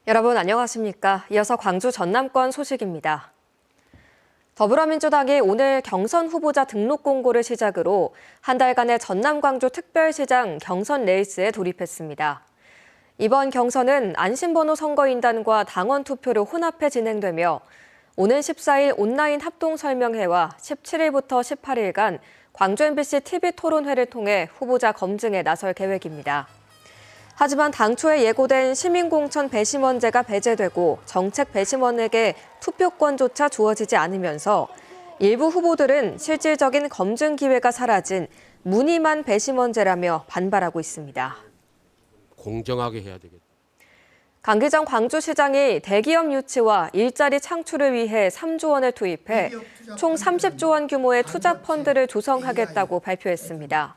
여러분 안녕하십니까? 이어서 광주 전남권 소식입니다. 더불어민주당이 오늘 경선 후보자 등록 공고를 시작으로 한 달간의 전남 광주 특별시장 경선 레이스에 돌입했습니다. 이번 경선은 안심번호 선거인단과 당원 투표를 혼합해 진행되며 오는 14일 온라인 합동 설명회와 17일부터 18일간 광주 MBC TV 토론회를 통해 후보자 검증에 나설 계획입니다. 하지만 당초에 예고된 시민공천 배심원제가 배제되고 정책 배심원에게 투표권조차 주어지지 않으면서 일부 후보들은 실질적인 검증 기회가 사라진 무늬만 배심원제라며 반발하고 있습니다. 공정하게 해야 되겠다. 강기정 광주시장이 대기업 유치와 일자리 창출을 위해 3조 원을 투입해 총 30조 원 규모의 투자 펀드를 조성하겠다고 발표했습니다.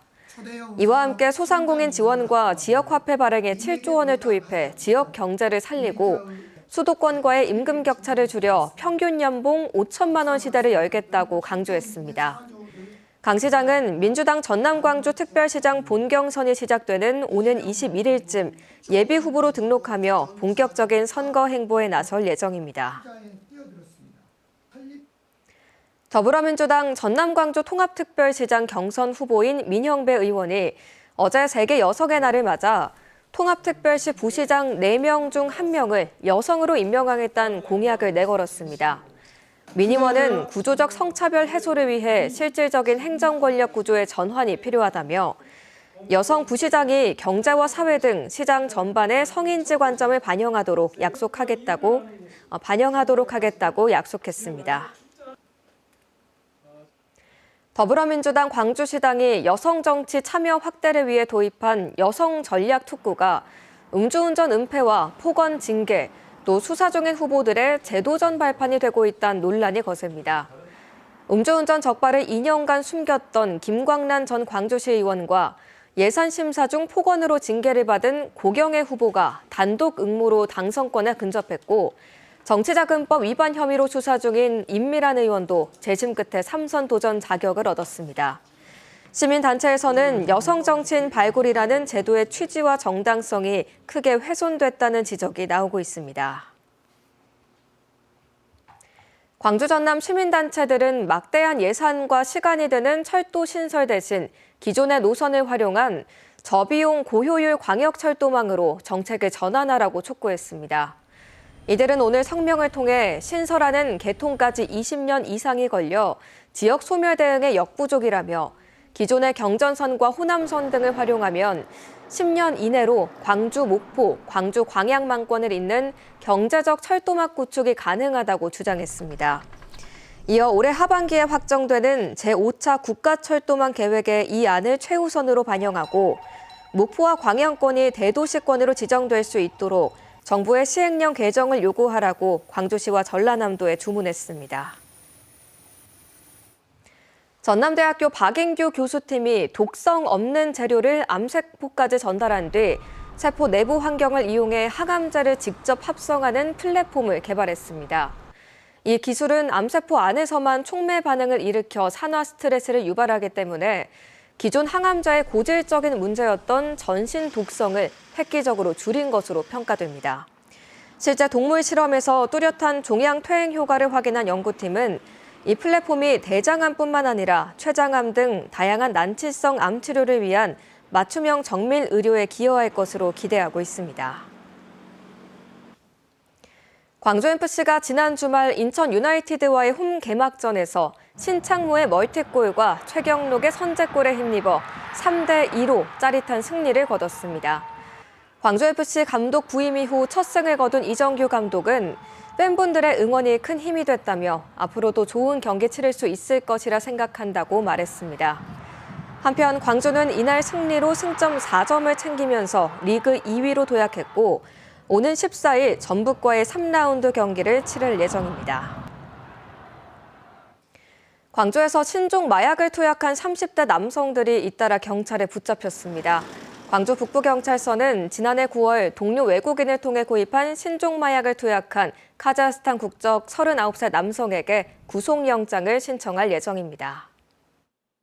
이와 함께 소상공인 지원과 지역화폐 발행에 7조 원을 투입해 지역 경제를 살리고 수도권과의 임금 격차를 줄여 평균 연봉 5천만 원 시대를 열겠다고 강조했습니다. 강 시장은 민주당 전남광주 특별시장 본경선이 시작되는 오는 21일쯤 예비 후보로 등록하며 본격적인 선거 행보에 나설 예정입니다. 더불어민주당 전남광주 통합특별시장 경선 후보인 민형배 의원이 어제 세계 여성의 날을 맞아 통합특별시 부시장 4명 중 1명을 여성으로 임명하겠다는 공약을 내걸었습니다. 민 의원은 구조적 성차별 해소를 위해 실질적인 행정권력 구조의 전환이 필요하다며 여성 부시장이 경제와 사회 등 시장 전반의 성인지 관점을 반영하도록 하겠다고 약속했습니다. 더불어민주당 광주시당이 여성정치 참여 확대를 위해 도입한 여성 전략 특구가 음주운전 은폐와 폭언 징계, 또 수사 중인 후보들의 제도전 발판이 되고 있다는 논란이 거셉니다. 음주운전 적발을 2년간 숨겼던 김광란 전 광주시 의원과 예산심사 중 폭언으로 징계를 받은 고경애 후보가 단독 응모로 당선권에 근접했고 정치자금법 위반 혐의로 수사 중인 임미란 의원도 재심 끝에 3선 도전 자격을 얻었습니다. 시민단체에서는 여성 정치인 발굴이라는 제도의 취지와 정당성이 크게 훼손됐다는 지적이 나오고 있습니다. 광주 전남 시민단체들은 막대한 예산과 시간이 드는 철도 신설 대신 기존의 노선을 활용한 저비용 고효율 광역철도망으로 정책을 전환하라고 촉구했습니다. 이들은 오늘 성명을 통해 신설하는 개통까지 20년 이상이 걸려 지역 소멸 대응에 역부족이라며 기존의 경전선과 호남선 등을 활용하면 10년 이내로 광주 목포, 광주 광양망권을 잇는 경제적 철도망 구축이 가능하다고 주장했습니다. 이어 올해 하반기에 확정되는 제5차 국가철도망 계획에 이 안을 최우선으로 반영하고 목포와 광양권이 대도시권으로 지정될 수 있도록 정부의 시행령 개정을 요구하라고 광주시와 전라남도에 주문했습니다. 전남대학교 박인규 교수팀이 독성 없는 재료를 암세포까지 전달한 뒤 세포 내부 환경을 이용해 항암제를 직접 합성하는 플랫폼을 개발했습니다. 이 기술은 암세포 안에서만 촉매 반응을 일으켜 산화 스트레스를 유발하기 때문에 기존 항암제의 고질적인 문제였던 전신 독성을 획기적으로 줄인 것으로 평가됩니다. 실제 동물 실험에서 뚜렷한 종양 퇴행 효과를 확인한 연구팀은 이 플랫폼이 대장암뿐만 아니라 췌장암 등 다양한 난치성 암 치료를 위한 맞춤형 정밀 의료에 기여할 것으로 기대하고 있습니다. 광주FC가 지난 주말 인천 유나이티드와의 홈 개막전에서 신창무의 멀티골과 최경록의 선제골에 힘입어 3대2로 짜릿한 승리를 거뒀습니다. 광주FC 감독 부임 이후 첫 승을 거둔 이정규 감독은 팬분들의 응원이 큰 힘이 됐다며 앞으로도 좋은 경기 치를 수 있을 것이라 생각한다고 말했습니다. 한편 광주는 이날 승리로 승점 4점을 챙기면서 리그 2위로 도약했고 오는 14일 전북과의 3라운드 경기를 치를 예정입니다. 광주에서 신종 마약을 투약한 30대 남성들이 잇따라 경찰에 붙잡혔습니다. 광주 북부경찰서는 지난해 9월 동료 외국인을 통해 구입한 신종 마약을 투약한 카자흐스탄 국적 39세 남성에게 구속영장을 신청할 예정입니다.